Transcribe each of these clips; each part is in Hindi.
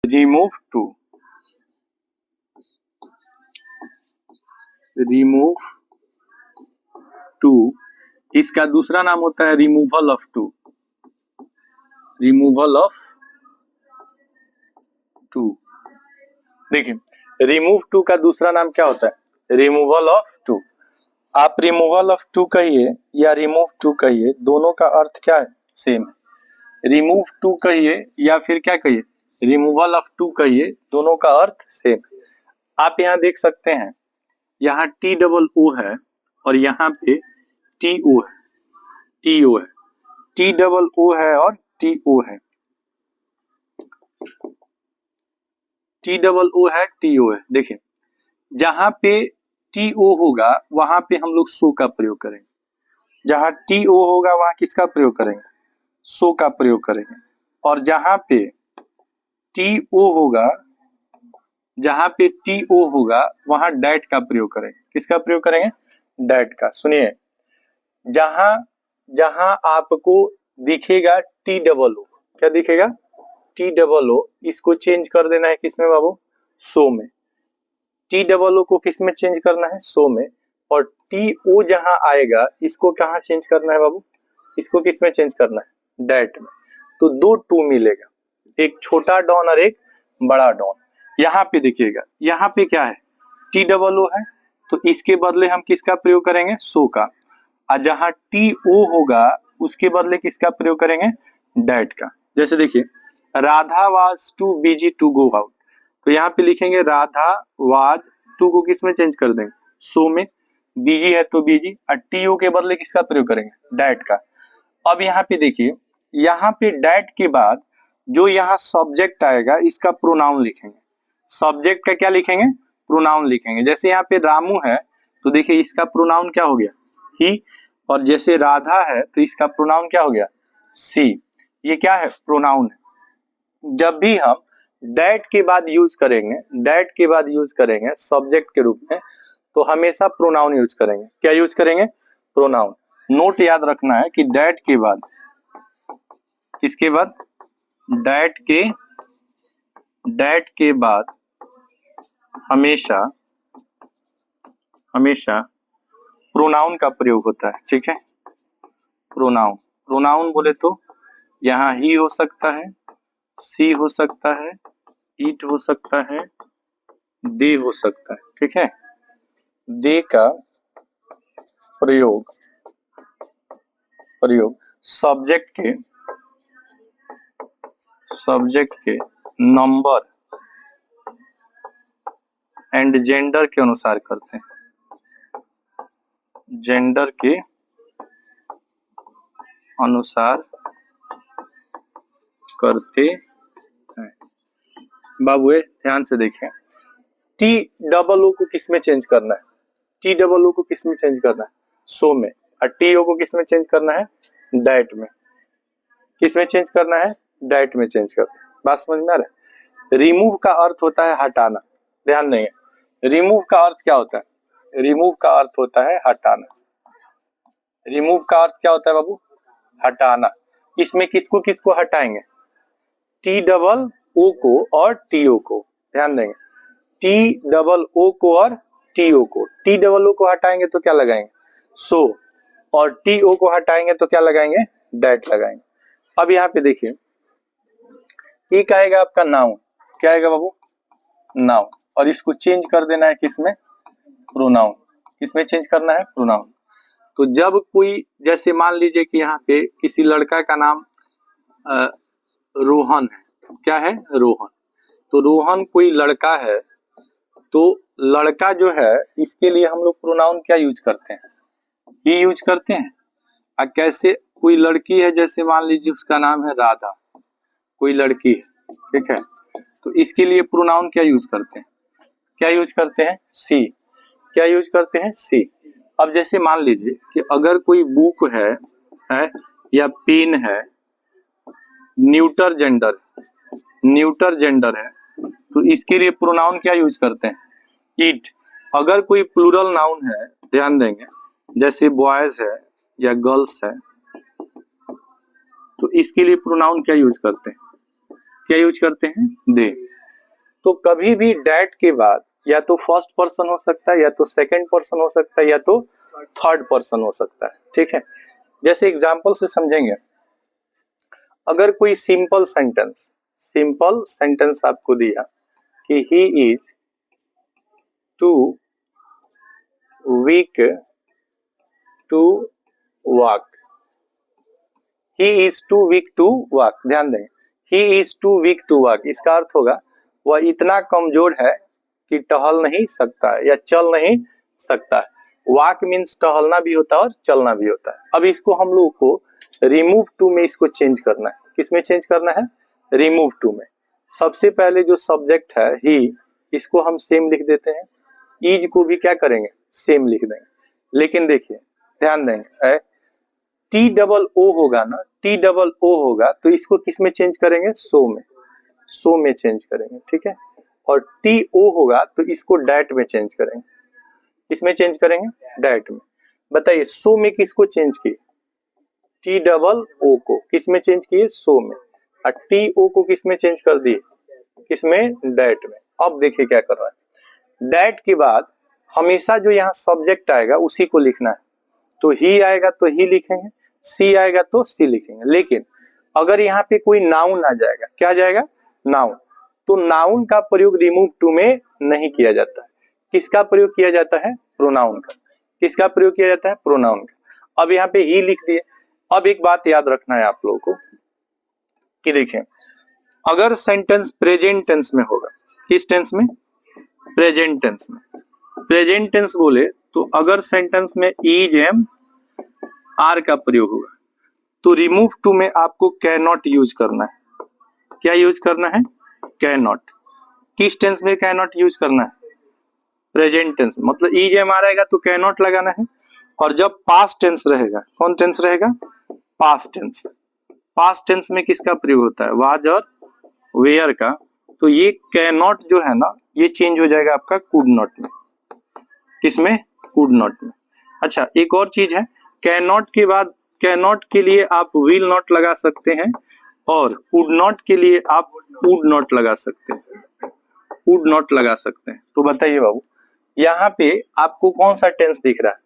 रिमूव टू इसका दूसरा नाम होता है रिमूवल ऑफ टू। देखिए रिमूव टू का दूसरा नाम क्या होता है? Removal of too. आप रिमूवल ऑफ टू कहिए या रिमूव टू कहिए, दोनों का अर्थ क्या है? सेम है। रिमूव टू कहिए या फिर क्या कहिए, रिमूवल ऑफ टू कहिए, दोनों का अर्थ सेम है। आप यहाँ देख सकते हैं, यहाँ टी डबल ओ है और यहाँ पे टी ओ है, टी डबल ओ है और टी ओ है, टी डबल ओ है, टी ओ है। देखिए जहां पे टी ओ होगा वहां पे हम लोग सो का प्रयोग करेंगे, जहां टी ओ होगा वहां किसका प्रयोग करेंगे? सो का प्रयोग करेंगे। और जहां पे टी ओ होगा, जहां पे टी ओ होगा वहां डैट का प्रयोग करेंगे। किसका प्रयोग करेंगे? डैट का। सुनिए, जहां जहां आपको दिखेगा टी डबल ओ, क्या दिखेगा? टी डबल ओ, इसको चेंज कर देना है किसमें बाबू? सो में। टी डबल ओ को किस में चेंज करना है? सो में। और टी ओ जहां आएगा इसको कहां चेंज करना है बाबू? इसको किस में चेंज करना है? डैट में। तो दो टू मिलेगा, एक छोटा डॉन और एक बड़ा डॉन। यहाँ पे देखिएगा, यहाँ पे क्या है? टी डबल ओ है, तो इसके बदले हम किसका प्रयोग करेंगे? सो का। और जहां टी ओ होगा उसके बदले किसका प्रयोग करेंगे? डैट का। जैसे देखिए, Radha was too busy to go out, तो यहाँ पे लिखेंगे राधा वाज टू को किस में चेंज कर देंगे? सो में। बिजी है तो बिजी, और टी ओ के बदले किसका प्रयोग करेंगे? डैट का। अब यहाँ पे देखिए, यहाँ पे डैट के बाद जो यहाँ सब्जेक्ट आएगा इसका प्रोनाउन लिखेंगे। सब्जेक्ट का क्या लिखेंगे? प्रोनाउन लिखेंगे। जैसे यहाँ पे रामू है तो देखिए इसका प्रोनाउन क्या हो गया? ही। और जैसे राधा है तो इसका प्रोनाउन क्या हो गया? सी। ये क्या है? प्रोनाउन है। जब भी हम डैट के बाद यूज करेंगे सब्जेक्ट के रूप में, तो हमेशा प्रोनाउन यूज करेंगे। क्या यूज करेंगे? प्रोनाउन। नोट याद रखना है कि डैट के बाद, किसके बाद? डैट के बाद हमेशा प्रोनाउन का प्रयोग होता है। ठीक है, प्रोनाउन बोले तो यहाँ ही हो सकता है, सी हो सकता है, इट हो सकता है, दे हो सकता है। ठीक है, दे का प्रयोग सब्जेक्ट के नंबर एंड जेंडर के अनुसार करते हैं। जेंडर के अनुसार करते हैं। बाबू ध्यान से देखें, टी डबल ओ को किस में चेंज करना है? टी डबल ओ को किस में चेंज करना है? सो में। और टी ओ को किस में चेंज करना है? डैट में। किस में चेंज करना है? डैट में चेंज करना है। बात समझ में आ रहा है? रिमूव का अर्थ होता है हटाना। ध्यान देंगे, रिमूव का अर्थ क्या होता है? रिमूव का अर्थ होता है हटाना। रिमूव का अर्थ क्या होता है बाबू? हटाना। इसमें किसको किसको हटाएंगे? टी डबल ओ को और टी ओ को। ध्यान देंगे, टी डबल ओ को और टी ओ को। टी डबल ओ को हटाएंगे तो क्या लगाएंगे? सो। और टी ओ को हटाएंगे तो क्या लगाएंगे? डैट लगाएंगे। अब यहाँ पे देखिए, एक आएगा आपका नाउन। क्या आएगा बाबू? नाउन। और इसको चेंज कर देना है किसमें? प्रोनाउन। किसमें चेंज करना है? प्रोनाउन। तो जब कोई, जैसे मान लीजिए कि यहाँ पे किसी लड़का का नाम रोहन है। क्या है? रोहन। तो रोहन कोई लड़का है, तो लड़का जो है इसके लिए हम लोग प्रोनाउन क्या यूज करते हैं? ही यूज करते हैं। और कैसे कोई लड़की है, जैसे मान लीजिए उसका नाम है राधा, कोई लड़की है, ठीक है, तो इसके लिए प्रोनाउन क्या यूज करते हैं? क्या यूज करते हैं? सी। क्या यूज करते हैं? सी। अब जैसे मान लीजिए कि अगर कोई बुक है या पेन है, न्यूटर जेंडर है, तो इसके लिए प्रोनाउन क्या यूज करते हैं? इट। अगर कोई प्लूरल नाउन है, ध्यान देंगे, जैसे बॉयज है या गर्ल्स है, तो इसके लिए प्रोनाउन क्या यूज करते हैं? क्या यूज करते हैं? दे। तो कभी भी डैट के बाद या तो फर्स्ट पर्सन हो सकता है, या तो सेकंड पर्सन हो सकता है, या तो थर्ड पर्सन हो सकता है। ठीक है, जैसे एग्जांपल से समझेंगे। अगर कोई सिंपल सेंटेंस आपको दिया कि he is too weak to walk, he is too weak to walk, ध्यान दें, he is too weak to walk, इसका अर्थ होगा वह इतना कमजोर है कि टहल नहीं सकता है या चल नहीं सकता है। वॉक मीन्स टहलना भी होता है और चलना भी होता है। अब इसको हम लोग को रिमूव टू में इसको चेंज करना है। किसमें चेंज करना है? रिमूव टू में। सबसे पहले जो सब्जेक्ट है ही, इसको हम सेम लिख देते हैं, इज को भी क्या करेंगे? सेम लिख देंगे। लेकिन देखिए ध्यान देंगे, टी डबल ओ होगा ना, टी डबल ओ होगा तो इसको किस में चेंज करेंगे? सो में, सो में चेंज करेंगे। ठीक है, और टी ओ होगा तो इसको डैट में चेंज करेंगे। किसमें चेंज करेंगे? डैट में। बताइए सो में किसको चेंज किए? टी डबल ओ को किसमें चेंज किए? सो में। और टी ओ को किसमें चेंज कर दिए? किसमें? डैट में। अब देखिए क्या कर रहा है, डैट के बाद हमेशा जो यहाँ सब्जेक्ट आएगा उसी को लिखना है। तो ही आएगा तो ही लिखेंगे, सी आएगा तो सी लिखेंगे। लेकिन अगर यहाँ पे कोई नाउन आ जाएगा, क्या जाएगा? नाउन, तो नाउन का प्रयोग रिमूव टू में नहीं किया जाता है। किसका प्रयोग किया जाता है? प्रोनाउन का। किसका प्रयोग किया जाता है? प्रोनाउन का। अब यहाँ पे ही लिख दिए। अब एक बात याद रखना है आप लोगों को कि देखें, अगर सेंटेंस प्रेजेंट टेंस में होगा, किस टेंस में? प्रेजेंट टेंस में। प्रेजेंट टेंस बोले तो अगर सेंटेंस में इज एम आर का प्रयोग होगा तो रिमूव टू में आपको कैन नॉट यूज करना है। क्या यूज करना है? Can not. किस टेंस में कैन नॉट यूज करना है? Present tense. मतलब इज एम आर आएगा तो कैन नॉट लगाना है। और जब पास्ट टेंस रहेगा, कौन टेंस रहेगा? Past tense. पास्ट टेंस में किसका प्रयोग होता है? वाज और वेयर का। तो ये कैन नॉट जो है ना, ये चेंज हो जाएगा आपका कुड नॉट में। किसमें? कुड नॉट में। अच्छा एक और चीज है, कैन नॉट के बाद कैन नॉट के लिए आप विल नॉट लगा सकते हैं और कुड नॉट के लिए आप वुड नॉट लगा सकते हैं, वुड नॉट लगा सकते हैं। तो बताइए बाबू यहाँ पे आपको कौन सा टेंस दिख रहा है?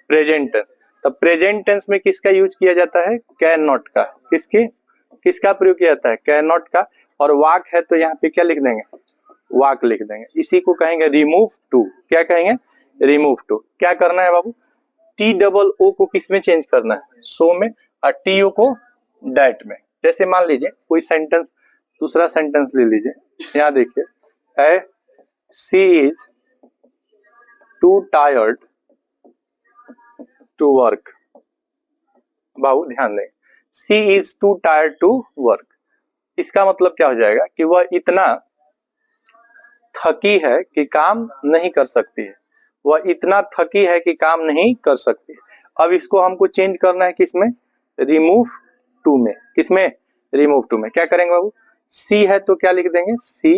Present tense. तो प्रेजेंट टेंस में किसका यूज किया जाता है? कैन नॉट का। किसका प्रयोग किया जाता है? कैन नॉट का। और वाक है तो यहाँ पे क्या लिख देंगे? वाक लिख देंगे। इसी को कहेंगे रिमूव टू। क्या कहेंगे? Remove too. क्या करना है बाबू? टी डबल ओ को किस में चेंज करना है? सो में। और टी ओ को डैट में। जैसे मान लीजिए कोई सेंटेंस, दूसरा सेंटेंस ले लीजिए। यहाँ देखिए, she is too tired to work. बाबू ध्यान दें, she is too tired to work. इसका मतलब क्या हो जाएगा कि वह इतना थकी है कि काम नहीं कर सकती है। वह इतना थकी है कि काम नहीं कर सकती है। अब इसको हमको चेंज करना है किसमें? रिमूव टू में। किसमें? रिमूव टू में। क्या करेंगे बाबू? सी है तो क्या लिख देंगे? सी।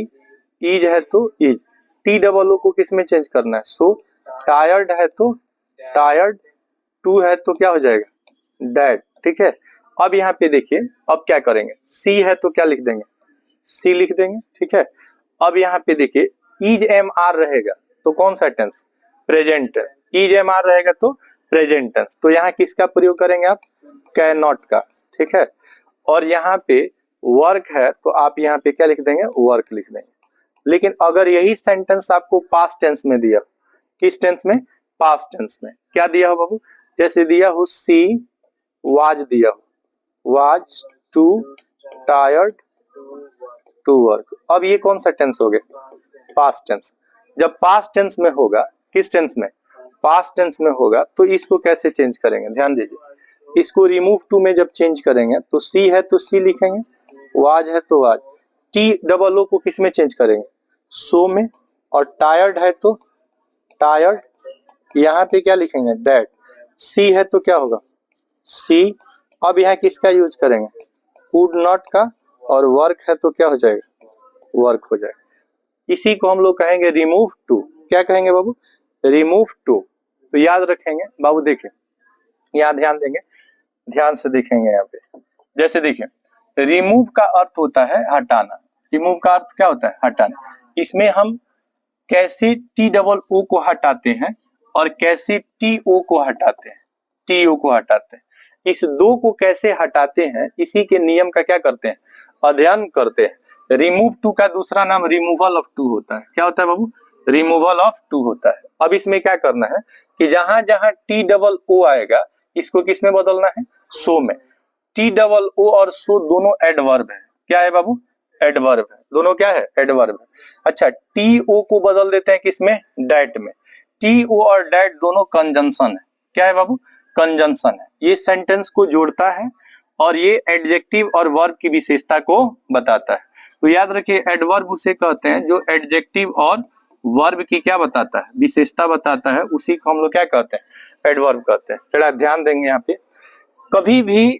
इज है तो इज। टी डबल ओ को किसमें चेंज करना है? सो। टायर्ड है तो टायर्ड। टू है तो क्या हो जाएगा? डैड। ठीक है, अब यहाँ पे देखिए, अब क्या करेंगे? सी है तो क्या लिख देंगे? सी लिख देंगे। ठीक है, अब यहाँ पे देखिए इज एम आर रहेगा तो कौन सा tense? Present tense. Is am are रहेगा तो प्रेजेंट टेंस। तो यहाँ किसका प्रयोग करेंगे आप? कैन नॉट का। ठीक है, और यहाँ पे वर्क है तो आप यहाँ पे क्या लिख देंगे? वर्क लिख देंगे। लेकिन अगर यही सेंटेंस आपको पास्ट टेंस में दिया, किस टेंस में? पास्ट टेंस में। क्या दिया हो बाबू? जैसे दिया हो सी वाज, दिया हो was too tired to work. अब ये कौन सा टेंस हो गया? Past tense. जब पास्ट टेंस में होगा, किस टेंस में? पास्ट टेंस में होगा तो इसको कैसे चेंज करेंगे? ध्यान दीजिए, इसको रिमूव टू में जब चेंज करेंगे तो सी है तो सी लिखेंगे, वाज है तो वाज। टी डबल ओ को किस में चेंज करेंगे? सो में। और टायर्ड है तो टायर्ड, यहाँ पे क्या लिखेंगे? डैड। सी है तो क्या होगा? सी। अब यहाँ किसका यूज करेंगे? वुड नॉट का। और वर्क है तो क्या हो जाएगा? वर्क हो जाएगा। इसी को हम लोग कहेंगे रिमूव टू। क्या कहेंगे बाबू? Remove to. तो याद रखेंगे बाबू। देखिए यहाँ ध्यान देंगे, ध्यान से देखेंगे यहाँ पे। जैसे देखिए रिमूव का अर्थ होता है हटाना। रिमूव का अर्थ क्या होता है? हटाना। इसमें हम कैसे टी डबल ओ को हटाते हैं और कैसे टी ओ को हटाते हैं, टी ओ को हटाते हैं, इस दो को कैसे हटाते हैं, इसी के नियम का क्या करते हैं, अध्ययन करते हैं। रिमूव टू का दूसरा नाम रिमूवल ऑफ टू होता है। क्या होता है बाबू, रिमूवल ऑफ टू होता है। अब इसमें क्या करना है कि जहां जहां टी डबल ओ आएगा इसको किस में बदलना है, सो में। टी डबल ओ और सो दोनों एडवर्ब है। क्या है बाबू, एडवर्ब है, दोनों क्या है, एडवर्ब है। अच्छा, टी ओ को बदल देते हैं किसमें, डैट में। टी ओ और डैट दोनों कंजंक्शन है। क्या है बाबू, कंजंक्शन है। ये सेंटेंस को जोड़ता है और ये एडजेक्टिव और वर्ब की विशेषता को बताता है। तो याद रखिए, एडवर्ब उसे कहते हैं जो एडजेक्टिव और वर्ब की क्या बताता है, विशेषता बताता है, उसी को हम लोग क्या कहते हैं, एडवर्ब कहते हैं। थोड़ा ध्यान देंगे यहाँ पे, कभी भी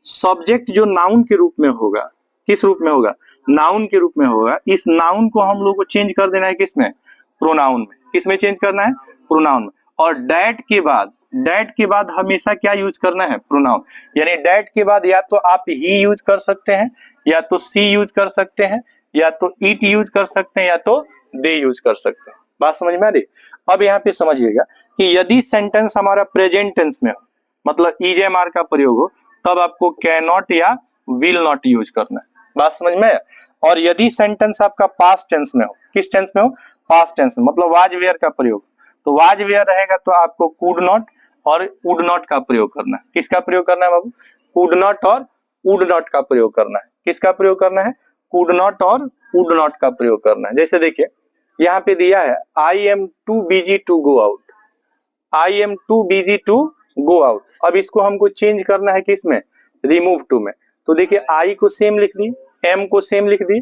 सब्जेक्ट जो नाउन के रूप में होगा, किस रूप में होगा, नाउन के रूप में होगा, इस नाउन को हम लोग को चेंज कर देना है किसमें, प्रोनाउन में। किसमें चेंज करना है, प्रोनाउन में। और डैट के बाद हमेशा क्या यूज करना है, प्रोनाउन। यानी डैट के बाद या तो आप ही यूज कर सकते हैं, या तो सी यूज कर सकते हैं, या तो इट यूज कर सकते हैं, या तो दे यूज कर सकते हैं। बात समझ में आ रही। अब यहाँ पे समझिएगा कि यदि सेंटेंस हमारा प्रेजेंट टेंस में हो, मतलब ईजेएमआर का प्रयोग हो, तब आपको कैन नॉट या विल नॉट यूज करना है। बात समझ में। और यदि सेंटेंस आपका पास्ट टेंस में हो, किस टेंस में हो, पास्ट टेंस में, मतलब वाज वेयर का प्रयोग, तो वाज वेयर रहेगा तो आपको कुड नॉट और वुड नॉट का प्रयोग करना है। किसका प्रयोग करना है बाबू, कुड नॉट और वुड नॉट का प्रयोग करना है। किसका प्रयोग करना है, कुड नॉट और वुड नॉट का प्रयोग करना है। जैसे देखिए यहाँ पे दिया है, I am too busy to go out, I am too busy to go out. अब इसको हमको चेंज करना है किसमें, रिमूव टू में। तो देखिए आई को सेम लिख दी, एम को सेम लिख दी,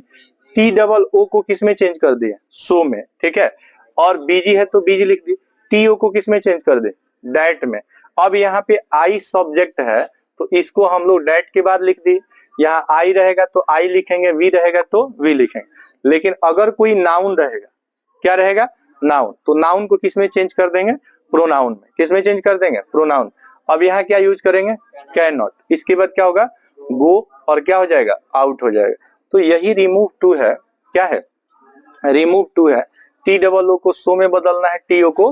टी डबल ओ को किसमें चेंज कर दिए, सो में, ठीक है। और बीजी है तो बीजी लिख दी, टी ओ को किसमें चेंज कर दे, डैट में। अब यहाँ पे आई सब्जेक्ट है तो इसको हम लोग डैट के बाद लिख दी। यहाँ आई रहेगा तो आई लिखेंगे, वी रहेगा तो वी लिखेंगे। लेकिन अगर कोई नाउन रहेगा, क्या रहेगा, नाउन, तो नाउन को किसमें चेंज कर देंगे, प्रोनाउन में। किसमें चेंज कर देंगे, प्रोनाउन। अब यहाँ क्या यूज करेंगे, कैन नॉट। इसके बाद क्या होगा, गो, और क्या हो जाएगा, आउट हो जाएगा। तो यही रिमूव टू है। क्या है, रिमूव टू है। टी डबल ओ को सो में बदलना है, टी ओ को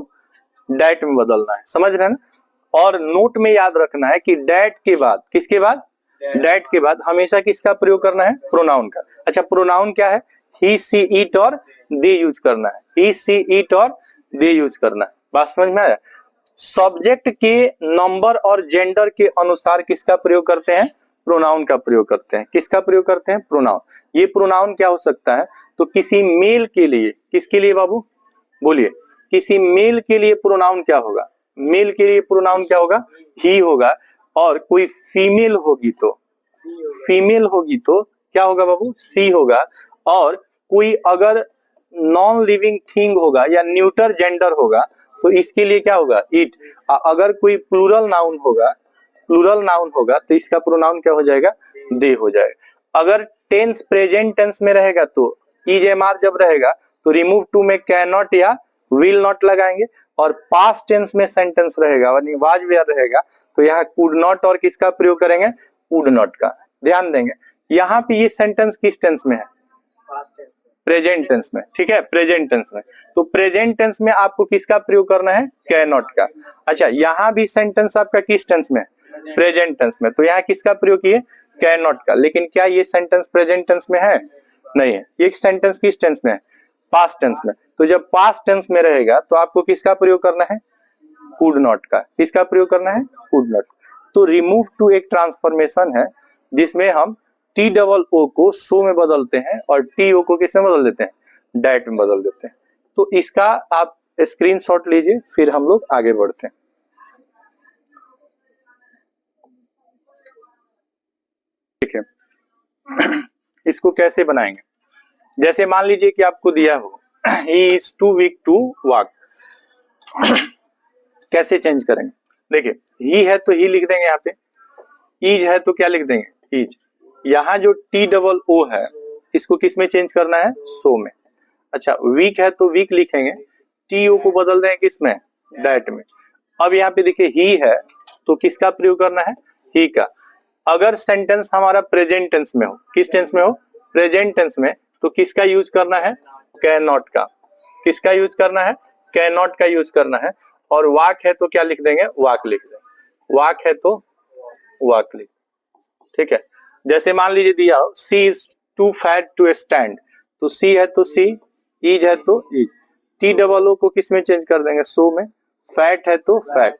डैट में बदलना है। समझ रहे हैं ना। और नोट में याद रखना है कि डैट के बाद, किसके बाद, डैट के बाद हमेशा किसका प्रयोग करना है, प्रोनाउन का। अच्छा, प्रोनाउन क्या है, ही सी इट और दे यूज करना है, ही सी इट और दे यूज करना है। बात समझ में आया। सब्जेक्ट के नंबर और जेंडर के अनुसार किसका प्रयोग करते हैं, प्रोनाउन का प्रयोग करते हैं। किसका प्रयोग करते हैं, प्रोनाउन। ये प्रोनाउन क्या हो सकता है, तो किसी मेल के लिए, किसके लिए बाबू, बोलिए, किसी मेल के लिए प्रोनाउन क्या होगा, मेल के लिए प्रोनाउन क्या होगा, ही होगा। और कोई फीमेल होगी तो, फीमेल होगी तो क्या होगा बाबू, सी होगा। और कोई अगर नॉन लिविंग थिंग होगा या न्यूटर जेंडर होगा तो इसके लिए क्या होगा, इट। अगर कोई प्लूरल नाउन होगा, प्लूरल नाउन होगा तो इसका प्रोनाउन क्या हो जाएगा, दे हो जाएगा। अगर टेंस प्रेजेंट टेंस में रहेगा तो ईजेएमआर जब रहेगा तो रिमूव टू में कैन नॉट या विल नॉट लगाएंगे। और पास्ट टेंस में सेंटेंस रहेगा यानी वाज वेयर रहेगा तो यहाँ कुड नॉट और किसका प्रयोग करेंगे, वुड नॉट का। ध्यान देंगे यहाँ पे ये सेंटेंस किस टेंस में है, प्रेजेंट टेंस में, ठीक है, प्रेजेंट टेंस में। तो प्रेजेंट टेंस में आपको किसका प्रयोग करना है, कैन नॉट का। अच्छा, यहाँ भी सेंटेंस आपका किस टेंस में, प्रेजेंट टेंस में, तो यहाँ किसका प्रयोग किए, कैन नॉट का। लेकिन क्या ये सेंटेंस प्रेजेंट टेंस में है, नहीं है। ये सेंटेंस किस टेंस में है, पास्ट टेंस में। तो जब पास्ट टेंस में रहेगा तो आपको किसका प्रयोग करना है, कुड नॉट का। किसका प्रयोग करना है, कुड नॉट। तो रिमूव टू एक ट्रांसफॉर्मेशन है जिसमें हम टी डबल ओ को सो में बदलते हैं और टी ओ को किस में बदल देते हैं, डैट में बदल देते हैं। तो इसका आप स्क्रीनशॉट लीजिए, फिर हम लोग आगे बढ़ते हैं। देखिए इसको कैसे बनाएंगे। जैसे मान लीजिए कि आपको दिया हो he is too weak to walk, कैसे चेंज करेंगे। देखिए ही है तो ही लिख देंगे, यहाँ पे इज है तो क्या लिख देंगे, इज। यहाँ जो टी डबल ओ है इसको किस में चेंज करना है, सो में। अच्छा, वीक है तो वीक लिखेंगे, टी ओ को बदल देंगे किस में, डैट में। अब यहाँ पे देखिए ही है तो किसका प्रयोग करना है, ही का। अगर सेंटेंस हमारा प्रेजेंट टेंस में हो, किस टेंस में हो, प्रेजेंट टेंस में, तो किसका यूज करना है, कैन नॉट का, किसका यूज करना है, कैन नॉट का यूज करना है। और वाक है तो क्या लिख देंगे, वाक लिख देंगे, वाक है तो वाक लिख, ठीक है। जैसे मान लीजिए Diya she is too fat to stand, तो सी है तो सी, इज है तो इज, टी डबल ओ को किस में चेंज कर देंगे, सो में, फैट है तो फैट,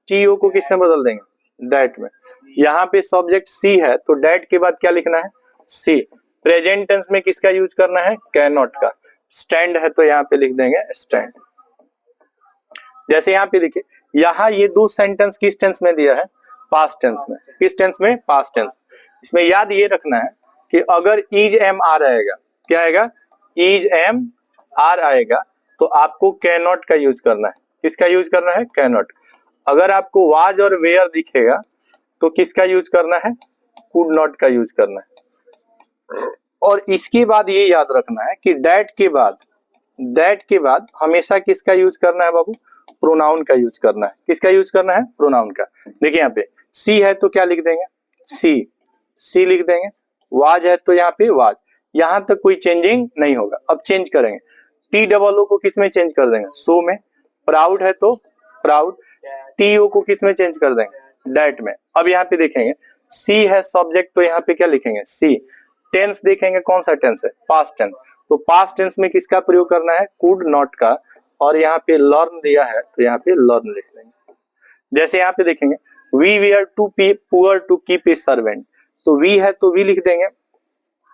टी ओ को किस में बदल देंगे, डैट में। यहाँ पे सब्जेक्ट सी है तो डैट के बाद क्या लिखना है, सी। प्रेजेंट टेंस में किसका यूज करना है, कैन नॉट का। स्टैंड है तो यहाँ पे लिख देंगे स्टैंड। जैसे यहाँ पे देखिए, यहाँ ये दो सेंटेंस किस टेंस में दिया है, पास्ट टेंस में। किस टेंस में, पास्ट टेंस। इसमें याद ये रखना है कि अगर इज एम आर आएगा, क्या आएगा, इज एम आर आएगा, तो आपको कैन नॉट का यूज करना है। किसका यूज करना है, कैन नॉट। अगर आपको वाज और वेयर दिखेगा तो किसका यूज करना है, कुड नॉट का यूज करना है। और इसके बाद ये याद रखना है कि डैट के बाद हमेशा किसका यूज करना है बाबू, प्रोनाउन का यूज करना है। किसका यूज करना है, प्रोनाउन का। देखिए यहाँ पे सी है तो क्या लिख देंगे, सी लिख देंगे। वाज है तो यहाँ पे वाज, यहां तक कोई चेंजिंग नहीं होगा। अब चेंज करेंगे, टी डबल ओ को किस में चेंज कर देंगे, सो में। प्राउड है तो प्राउड, टी ओ को किस में चेंज कर देंगे, डैट में। अब यहाँ पे देखेंगे सी है सब्जेक्ट तो यहाँ पे क्या लिखेंगे, सी। टेंस देखेंगे कौन सा टेंस है, पास्ट टेंस, तो पास्ट टेंस में किसका प्रयोग करना है, कुड नॉट का। और यहाँ पे लर्न दिया है तो यहाँ पे लर्न लिख देंगे। जैसे यहाँ पे देखेंगे we were too poor to keep a servant, तो वी है तो वी लिख देंगे,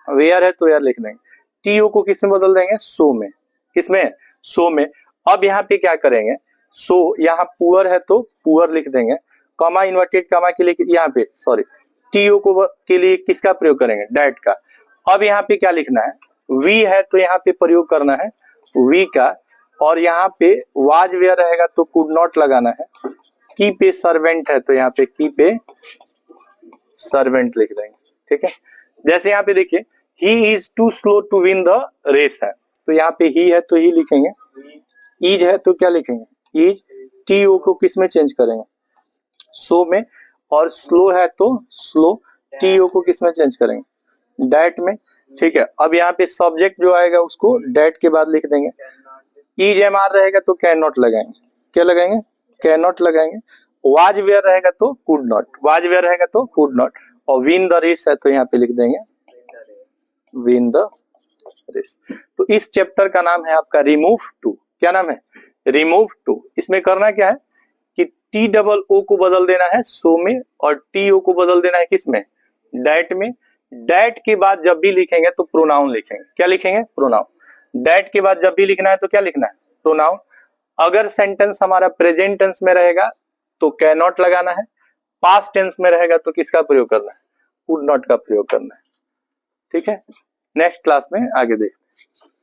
वेयर है तो यार लिख देंगे। टी ओ को किस में बदल देंगे, सो में। किसमें, सो में। अब यहाँ पे क्या करेंगे, सो यहाँ पुअर है तो पुअर लिख देंगे, कॉमा इन्वर्टेड कॉमा के लिए यहाँ पे सॉरी टी ओ को के लिए किसका प्रयोग करेंगे, डैट का। अब यहाँ पे क्या लिखना है, वी है तो यहाँ पे प्रयोग करना है वी का। और यहाँ पे वाज वेयर रहेगा तो कुड नॉट लगाना है। कीप ए सर्वेंट है तो यहाँ पे कीप ए सर्वेंट लिख देंगे, ठीक है। जैसे यहाँ पे देखिए he is too slow to win the race है, तो यहाँ पे ही है तो ही लिखेंगे, इज है तो क्या लिखेंगे, इज। टी ओ को किस में चेंज करेंगे, सो में। और स्लो है तो स्लो, टी ओ को किस में चेंज करेंगे, डैट में, ठीक है। अब यहाँ पे सब्जेक्ट जो आएगा उसको डैट के बाद लिख देंगे। इज एम आर रहेगा तो कैन नॉट लगाएंगे, क्या लगाएंगे, कैन नॉट लगाएंगे। वाज वेयर रहेगा तो कुड नॉट, वाज वेयर रहेगा तो कुड नॉट। और विन द रेस है तो यहाँ पे लिख देंगे विन द रेस। तो इस चैप्टर का नाम है आपका रिमूव टू। क्या नाम है, रिमूव टू। इसमें करना क्या है कि टी डबल ओ को बदल देना है सो में, और टी ओ को बदल देना है किसमें, डैट में। डैट के बाद जब भी लिखेंगे तो प्रोनाउन लिखेंगे। क्या लिखेंगे, प्रोनाउन। डैट के बाद जब भी लिखना है तो क्या लिखना है, प्रोनाउन। अगर सेंटेंस हमारा प्रेजेंट टेंस में रहेगा तो कैन नॉट लगाना है, पास्ट टेंस में रहेगा तो किसका प्रयोग करना है, कुड नॉट का प्रयोग करना है, ठीक है। नेक्स्ट क्लास में आगे देखते हैं।